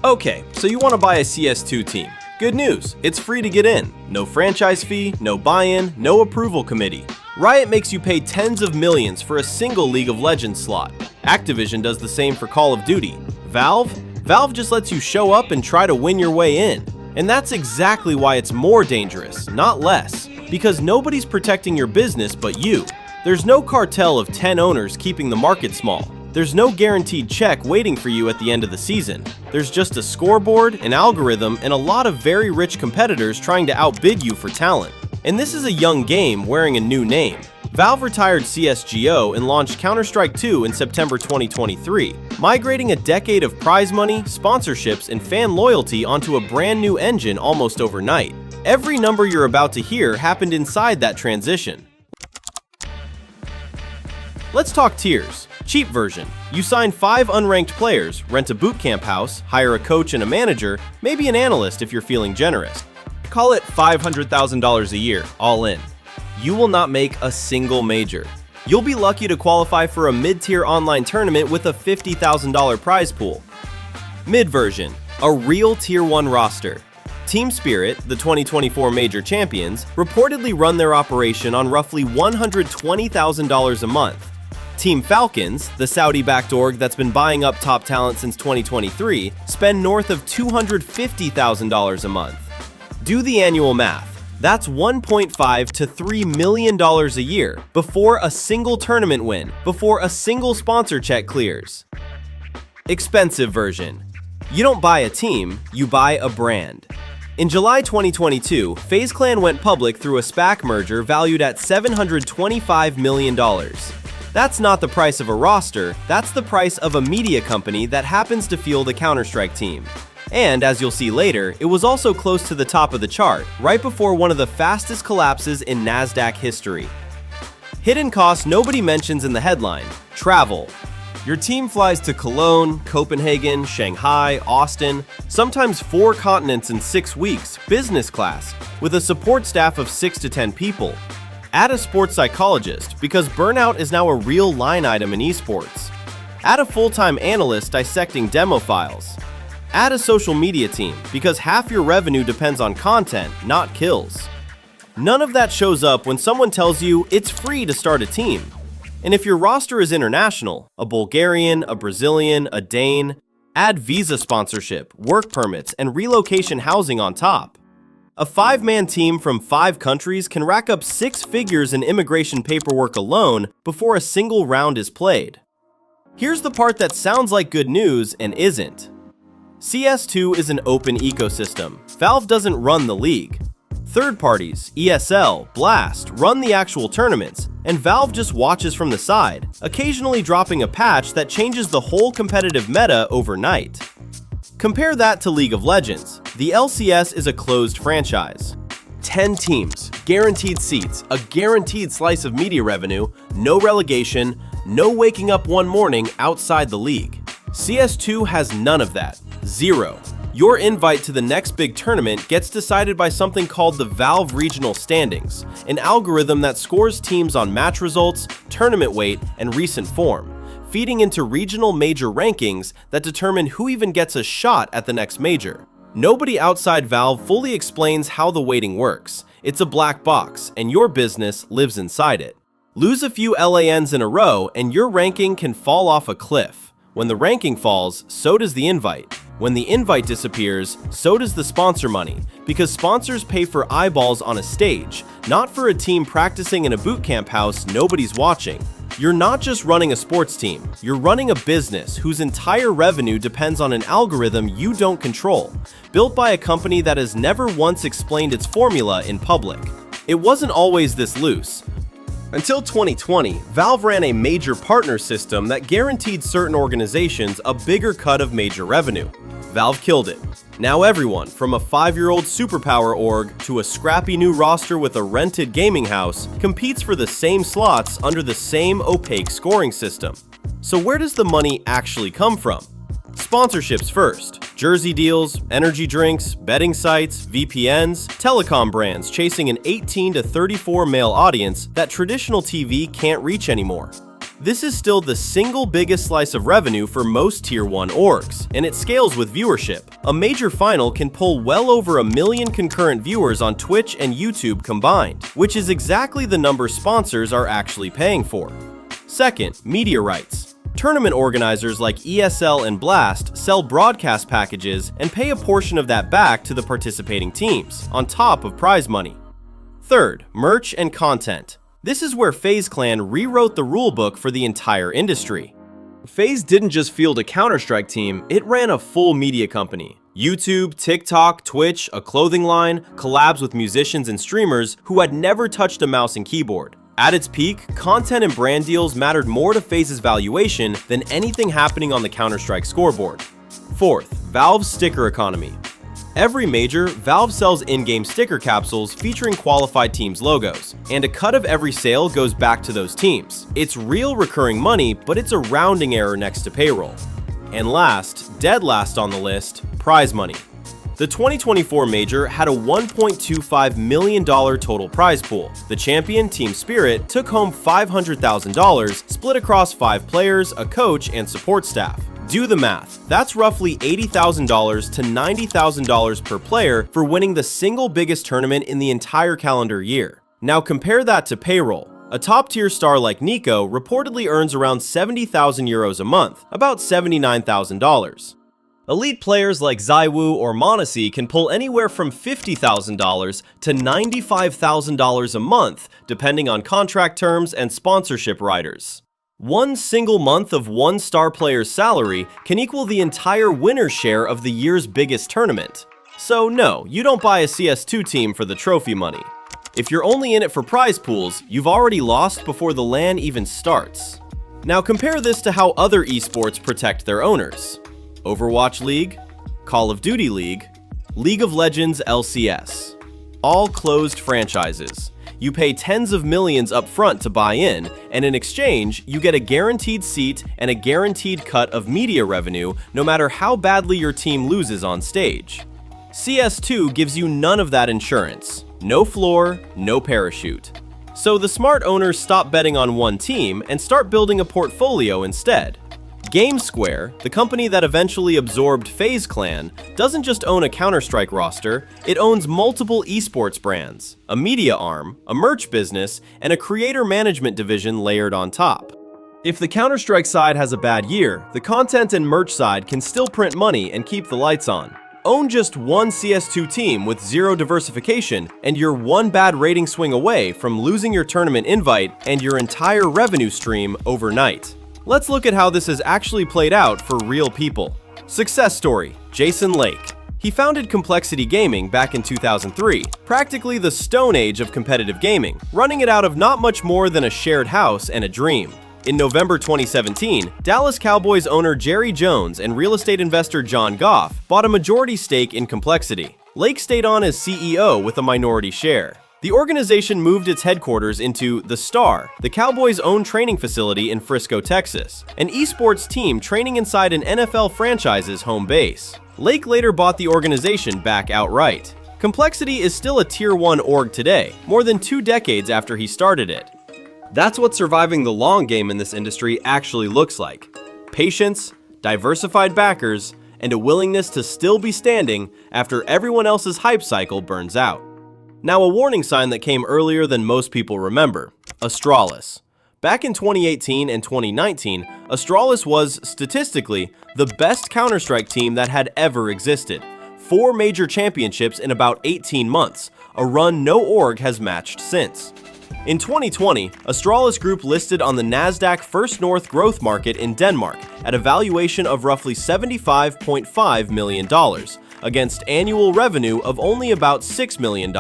Okay, so you want to buy a CS2 team. Good news, it's free to get in. No franchise fee, no buy-in, no approval committee. Riot makes you pay tens of millions for a single League of Legends slot. Activision does the same for Call of Duty. Valve just lets you show up and try to win your way in. And that's exactly why it's more dangerous, not less. Because nobody's protecting your business but you. There's no cartel of 10 owners keeping the market small. There's no guaranteed check waiting for you at the end of the season. There's just a scoreboard, an algorithm, and a lot of very rich competitors trying to outbid you for talent. And this is a young game wearing a new name. Valve retired CSGO and launched Counter-Strike 2 in September 2023, migrating a decade of prize money, sponsorships, and fan loyalty onto a brand new engine almost overnight. Every number you're about to hear happened inside that transition. Let's talk tiers. Cheap version. You sign 5 unranked players, rent a bootcamp house, hire a coach and a manager, maybe an analyst if you're feeling generous. Call it $500,000 a year, all in. You will not make a single major. You'll be lucky to qualify for a mid-tier online tournament with a $50,000 prize pool. Mid version. A real Tier 1 roster. Team Spirit, the 2024 major champions, reportedly run their operation on roughly $120,000 a month. Team Falcons, the Saudi-backed org that's been buying up top talent since 2023, spend north of $250,000 a month. Do the annual math. That's $1.5 to $3 million a year before a single tournament win, before a single sponsor check clears. Expensive version. You don't buy a team, you buy a brand. In July 2022, FaZe Clan went public through a SPAC merger valued at $725 million. That's not the price of a roster, that's the price of a media company that happens to field a Counter-Strike team. And as you'll see later, it was also close to the top of the chart, right before one of the fastest collapses in Nasdaq history. Hidden costs nobody mentions in the headline: travel. Your team flies to Cologne, Copenhagen, Shanghai, Austin, sometimes 4 continents in 6 weeks, business class, with a support staff of 6 to 10 people. Add a sports psychologist, because burnout is now a real line item in esports. Add a full-time analyst dissecting demo files. Add a social media team, because half your revenue depends on content, not kills. None of that shows up when someone tells you it's free to start a team. And if your roster is international, a Bulgarian, a Brazilian, a Dane, add visa sponsorship, work permits, and relocation housing on top. A 5-man team from 5 countries can rack up 6 figures in immigration paperwork alone before a single round is played. Here's the part that sounds like good news and isn't. CS2 is an open ecosystem. Valve doesn't run the league. Third parties, ESL, Blast, run the actual tournaments, and Valve just watches from the side, occasionally dropping a patch that changes the whole competitive meta overnight. Compare that to League of Legends. The LCS is a closed franchise. 10 teams, guaranteed seats, a guaranteed slice of media revenue, no relegation, no waking up one morning outside the league. CS2 has none of that. Zero. Your invite to the next big tournament gets decided by something called the Valve Regional Standings, an algorithm that scores teams on match results, tournament weight, and recent form, feeding into regional major rankings that determine who even gets a shot at the next major. Nobody outside Valve fully explains how the weighting works. It's a black box, and your business lives inside it. Lose a few LANs in a row, and your ranking can fall off a cliff. When the ranking falls, so does the invite. When the invite disappears, so does the sponsor money, because sponsors pay for eyeballs on a stage, not for a team practicing in a bootcamp house nobody's watching. You're not just running a sports team, you're running a business whose entire revenue depends on an algorithm you don't control, built by a company that has never once explained its formula in public. It wasn't always this loose. Until 2020, Valve ran a major partner system that guaranteed certain organizations a bigger cut of major revenue. Valve killed it. Now everyone, from a 5-year-old superpower org to a scrappy new roster with a rented gaming house, competes for the same slots under the same opaque scoring system. So where does the money actually come from? Sponsorships first. Jersey deals, energy drinks, betting sites, VPNs, telecom brands chasing an 18 to 34 male audience that traditional TV can't reach anymore. This is still the single biggest slice of revenue for most Tier 1 orgs, and it scales with viewership. A major final can pull well over 1 million concurrent viewers on Twitch and YouTube combined, which is exactly the number sponsors are actually paying for. Second, media rights. Tournament organizers like ESL and Blast sell broadcast packages and pay a portion of that back to the participating teams, on top of prize money. Third, merch and content. This is where FaZe Clan rewrote the rulebook for the entire industry. FaZe didn't just field a Counter-Strike team, it ran a full media company. YouTube, TikTok, Twitch, a clothing line, collabs with musicians and streamers who had never touched a mouse and keyboard. At its peak, content and brand deals mattered more to FaZe's valuation than anything happening on the Counter-Strike scoreboard. Fourth, Valve's sticker economy. Every major, Valve sells in-game sticker capsules featuring qualified teams' logos, and a cut of every sale goes back to those teams. It's real recurring money, but it's a rounding error next to payroll. And last, dead last on the list, prize money. The 2024 major had a $1.25 million total prize pool. The champion, Team Spirit, took home $500,000 split across 5 players, a coach, and support staff. Do the math. That's roughly $80,000 to $90,000 per player for winning the single biggest tournament in the entire calendar year. Now compare that to payroll. A top-tier star like Nico reportedly earns around 70,000 euros a month, about $79,000. Elite players like Zaiwu or Monesi can pull anywhere from $50,000 to $95,000 a month, depending on contract terms and sponsorship riders. One single month of one star player's salary can equal the entire winner's share of the year's biggest tournament. So no, you don't buy a CS2 team for the trophy money. If you're only in it for prize pools, you've already lost before the LAN even starts. Now compare this to how other esports protect their owners. Overwatch League, Call of Duty League, League of Legends LCS. All closed franchises. You pay tens of millions up front to buy in, and in exchange, you get a guaranteed seat and a guaranteed cut of media revenue no matter how badly your team loses on stage. CS2 gives you none of that insurance. No floor, no parachute. So the smart owners stop betting on one team and start building a portfolio instead. GameSquare, the company that eventually absorbed FaZe Clan, doesn't just own a Counter-Strike roster, it owns multiple esports brands, a media arm, a merch business, and a creator management division layered on top. If the Counter-Strike side has a bad year, the content and merch side can still print money and keep the lights on. Own just one CS2 team with zero diversification, and you're one bad rating swing away from losing your tournament invite and your entire revenue stream overnight. Let's look at how this has actually played out for real people. Success story, Jason Lake. He founded Complexity Gaming back in 2003, practically the stone age of competitive gaming, running it out of not much more than a shared house and a dream. In November 2017, Dallas Cowboys owner Jerry Jones and real estate investor John Goff bought a majority stake in Complexity. Lake stayed on as CEO with a minority share. The organization moved its headquarters into The Star, the Cowboys' own training facility in Frisco, Texas, an esports team training inside an NFL franchise's home base. Lake later bought the organization back outright. Complexity is still a Tier 1 org today, more than 2 decades after he started it. That's what surviving the long game in this industry actually looks like. Patience, diversified backers, and a willingness to still be standing after everyone else's hype cycle burns out. Now, a warning sign that came earlier than most people remember, Astralis. Back in 2018 and 2019, Astralis was, statistically, the best Counter-Strike team that had ever existed. 4 major championships in about 18 months, a run no org has matched since. In 2020, Astralis Group listed on the Nasdaq First North Growth Market in Denmark at a valuation of roughly $75.5 million, against annual revenue of only about $6 million.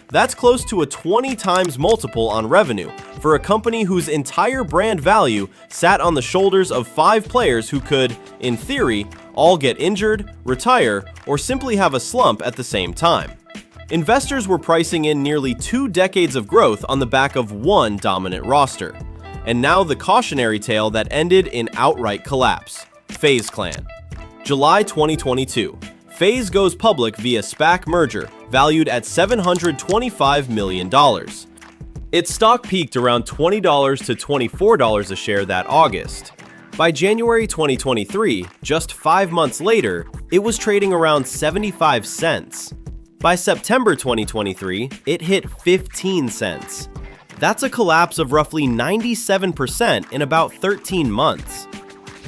That's close to a 20 times multiple on revenue for a company whose entire brand value sat on the shoulders of 5 players who could, in theory, all get injured, retire, or simply have a slump at the same time. Investors were pricing in nearly 2 decades of growth on the back of one dominant roster. And now the cautionary tale that ended in outright collapse. FaZe Clan. July 2022. FaZe goes public via SPAC merger, valued at $725 million. Its stock peaked around $20 to $24 a share that August. By January 2023, just 5 months later, it was trading around 75 cents. By September 2023, it hit 15 cents. That's a collapse of roughly 97% in about 13 months.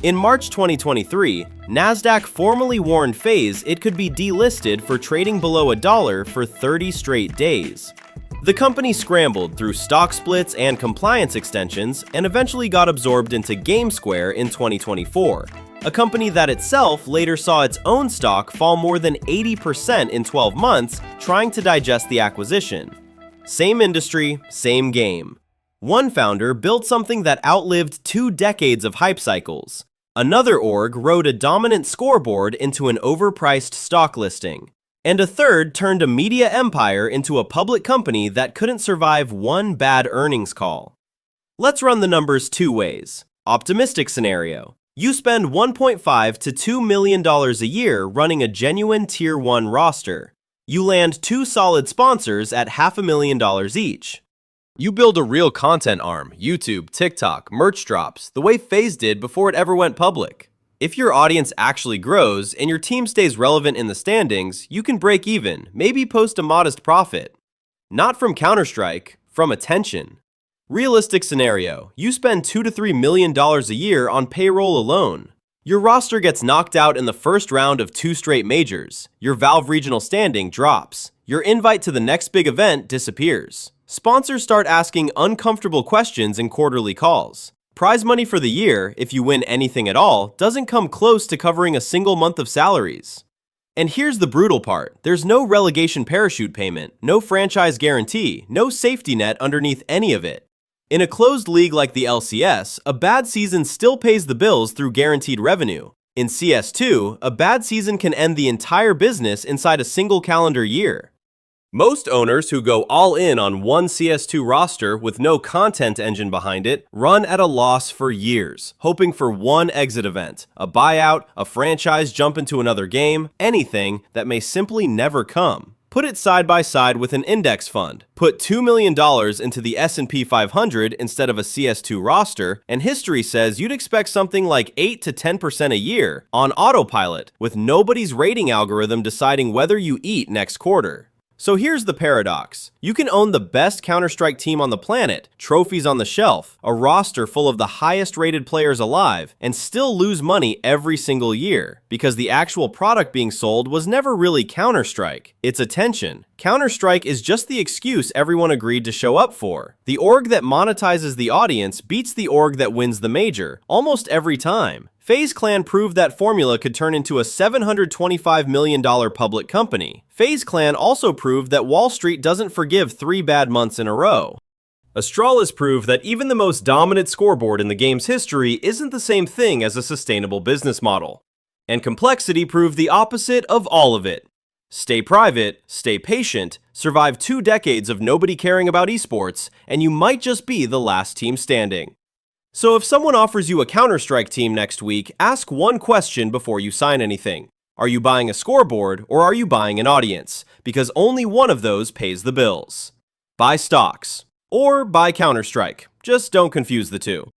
In March 2023, Nasdaq formally warned FaZe it could be delisted for trading below $1 for 30 straight days. The company scrambled through stock splits and compliance extensions and eventually got absorbed into GameSquare in 2024, a company that itself later saw its own stock fall more than 80% in 12 months trying to digest the acquisition. Same industry, same game. One founder built something that outlived 2 decades of hype cycles. Another org rode a dominant scoreboard into an overpriced stock listing. And a third turned a media empire into a public company that couldn't survive one bad earnings call. Let's run the numbers 2 ways. Optimistic scenario. You spend $1.5 to $2 million a year running a genuine Tier 1 roster. You land 2 solid sponsors at $500,000 each. You build a real content arm, YouTube, TikTok, merch drops, the way FaZe did before it ever went public. If your audience actually grows and your team stays relevant in the standings, you can break even, maybe post a modest profit. Not from Counter-Strike, from attention. Realistic scenario, you spend $2 to $3 million a year on payroll alone. Your roster gets knocked out in the first round of 2 straight majors. Your Valve regional standing drops. Your invite to the next big event disappears. Sponsors start asking uncomfortable questions in quarterly calls. Prize money for the year, if you win anything at all, doesn't come close to covering a single month of salaries. And here's the brutal part. There's no relegation parachute payment, no franchise guarantee, no safety net underneath any of it. In a closed league like the LCS, a bad season still pays the bills through guaranteed revenue. In CS2, a bad season can end the entire business inside a single calendar year. Most owners who go all in on one CS2 roster with no content engine behind it run at a loss for years, hoping for one exit event, a buyout, a franchise jump into another game, anything that may simply never come. Put it side by side with an index fund. Put $2 million into the S&P 500 instead of a CS2 roster, and history says you'd expect something like 8 to 10% a year on autopilot, with nobody's rating algorithm deciding whether you eat next quarter. So here's the paradox. You can own the best Counter-Strike team on the planet, trophies on the shelf, a roster full of the highest rated players alive, and still lose money every single year, because the actual product being sold was never really Counter-Strike. It's attention. Counter-Strike is just the excuse everyone agreed to show up for. The org that monetizes the audience beats the org that wins the major, almost every time. FaZe Clan proved that formula could turn into a $725 million public company. FaZe Clan also proved that Wall Street doesn't forgive 3 bad months in a row. Astralis proved that even the most dominant scoreboard in the game's history isn't the same thing as a sustainable business model. And Complexity proved the opposite of all of it. Stay private, stay patient, survive 2 decades of nobody caring about esports, and you might just be the last team standing. So if someone offers you a Counter-Strike team next week, ask one question before you sign anything. Are you buying a scoreboard or are you buying an audience? Because only one of those pays the bills. Buy stocks. Or buy Counter-Strike. Just don't confuse the two.